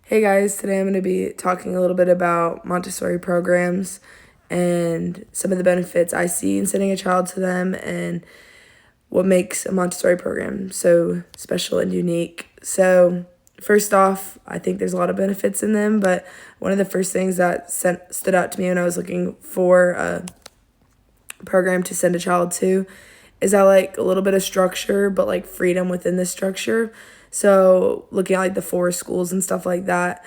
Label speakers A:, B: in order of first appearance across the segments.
A: Hey guys, today I'm going to be talking a little bit about Montessori programs and some of the benefits I see in sending a child to them and what makes a Montessori program so special and unique. So, first off, I think there's a lot of benefits in them, but one of the first things that stood out to me when I was looking for a program to send a child to is I like a little bit of structure, but like freedom within the structure. So looking at like the forest schools and stuff like that,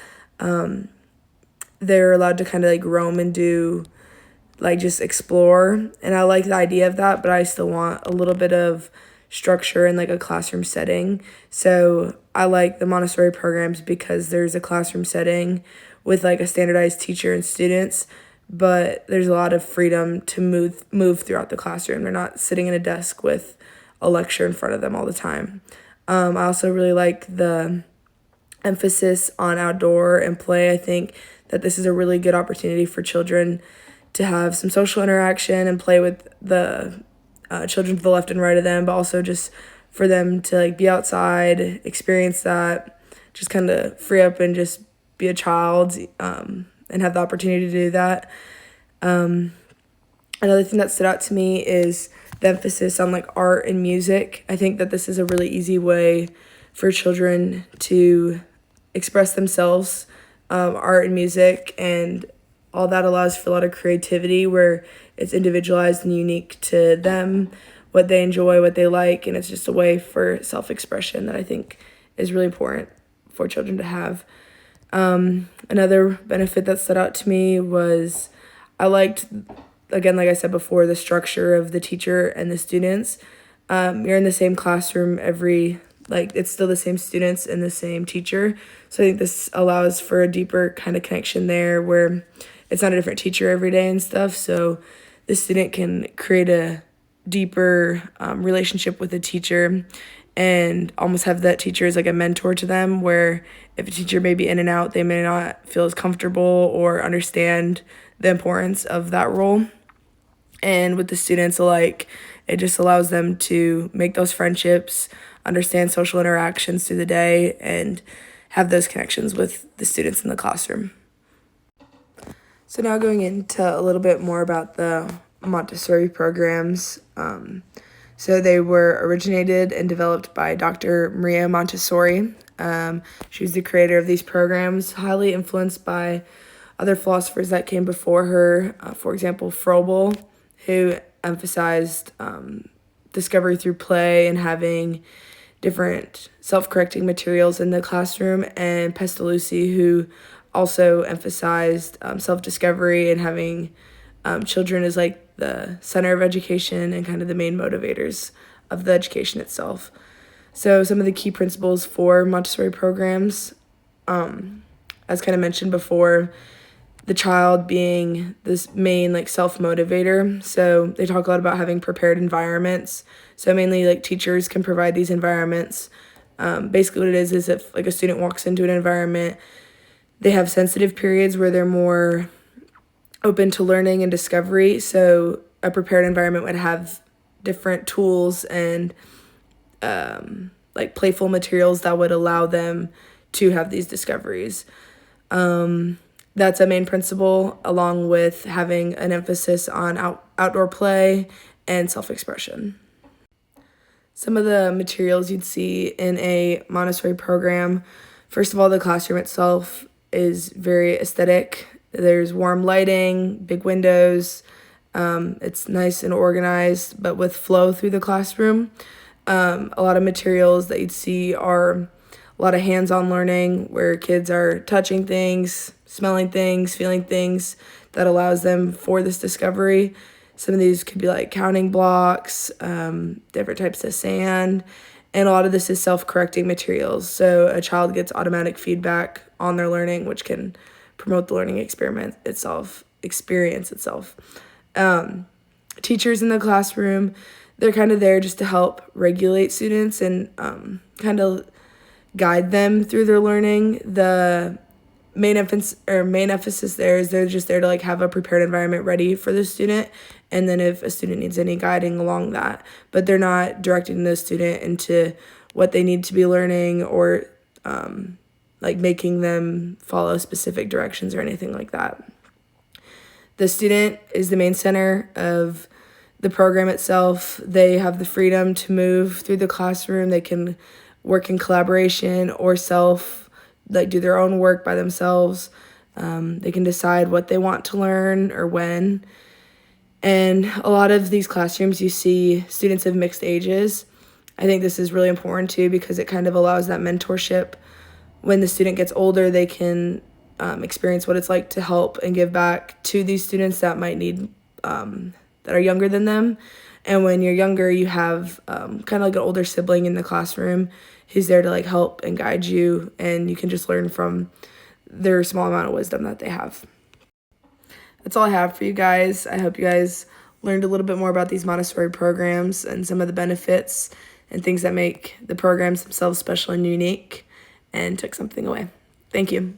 A: they're allowed to kind of like roam and do like just explore. And I like the idea of that, but I still want a little bit of structure in like a classroom setting. So I like the Montessori programs because there's a classroom setting with like a standardized teacher and students, but there's a lot of freedom to move throughout the classroom. They're not sitting in a desk with a lecture in front of them all the time. I also really like the emphasis on outdoor and play. I think that this is a really good opportunity for children to have some social interaction and play with the children to the left and right of them, but also just for them to like be outside, experience that, just kind of free up and just be a child and have the opportunity to do that. Another thing that stood out to me is the emphasis on like art and music. I think that this is a really easy way for children to express themselves, art and music, and all that allows for a lot of creativity where it's individualized and unique to them, what they enjoy, what they like, and it's just a way for self-expression that I think is really important for children to have. Another benefit that stood out to me was I liked, again, like I said before, the structure of the teacher and the students. You're in the same classroom it's still the same students and the same teacher. So I think this allows for a deeper kind of connection there where it's not a different teacher every day and stuff. So the student can create a deeper relationship with the teacher and almost have that teacher as like a mentor to them, where if a teacher may be in and out, they may not feel as comfortable or understand the importance of that role. And with the students alike, it just allows them to make those friendships, understand social interactions through the day, and have those connections with the students in the classroom. So now going into a little bit more about the Montessori programs. So they were originated and developed by Dr. Maria Montessori. She was the creator of these programs, highly influenced by other philosophers that came before her. For example, Froebel, who emphasized discovery through play and having different self-correcting materials in the classroom, and Pestalozzi, who also emphasized self-discovery and having children as like the center of education and kind of the main motivators of the education itself. So some of the key principles for Montessori programs, as kind of mentioned before, the child being this main like self-motivator. So they talk a lot about having prepared environments. So mainly like teachers can provide these environments. Basically what it is if like a student walks into an environment, they have sensitive periods where they're more open to learning and discovery. So a prepared environment would have different tools and like playful materials that would allow them to have these discoveries. That's a main principle, along with having an emphasis on outdoor play and self-expression. Some of the materials you'd see in a Montessori program, first of all, the classroom itself is very aesthetic. There's warm lighting, big windows. It's nice and organized, but with flow through the classroom. A lot of materials that you'd see are a lot of hands-on learning where kids are touching things, smelling things, feeling things that allows them for this discovery. Some of these could be like counting blocks, different types of sand, and a lot of this is self-correcting materials. So a child gets automatic feedback on their learning, which can promote the learning experience itself. Teachers in the classroom, they're kind of there just to help regulate students and kind of guide them through their learning. The main emphasis there is they're just there to like have a prepared environment ready for the student, and then if a student needs any guiding along that, but they're not directing the student into what they need to be learning or like making them follow specific directions or anything like that. The student is the main center of the program itself. They have the freedom to move through the classroom. They can work in collaboration or do their own work by themselves. They can decide what they want to learn or when. And a lot of these classrooms, you see students of mixed ages. I think this is really important too because it kind of allows that mentorship. When the student gets older, they can experience what it's like to help and give back to these students that might need, that are younger than them. And when you're younger, you have kind of like an older sibling in the classroom who's there to like help and guide you, and you can just learn from their small amount of wisdom that they have. That's all I have for you guys. I hope you guys learned a little bit more about these Montessori programs and some of the benefits and things that make the programs themselves special and unique, and took something away. Thank you.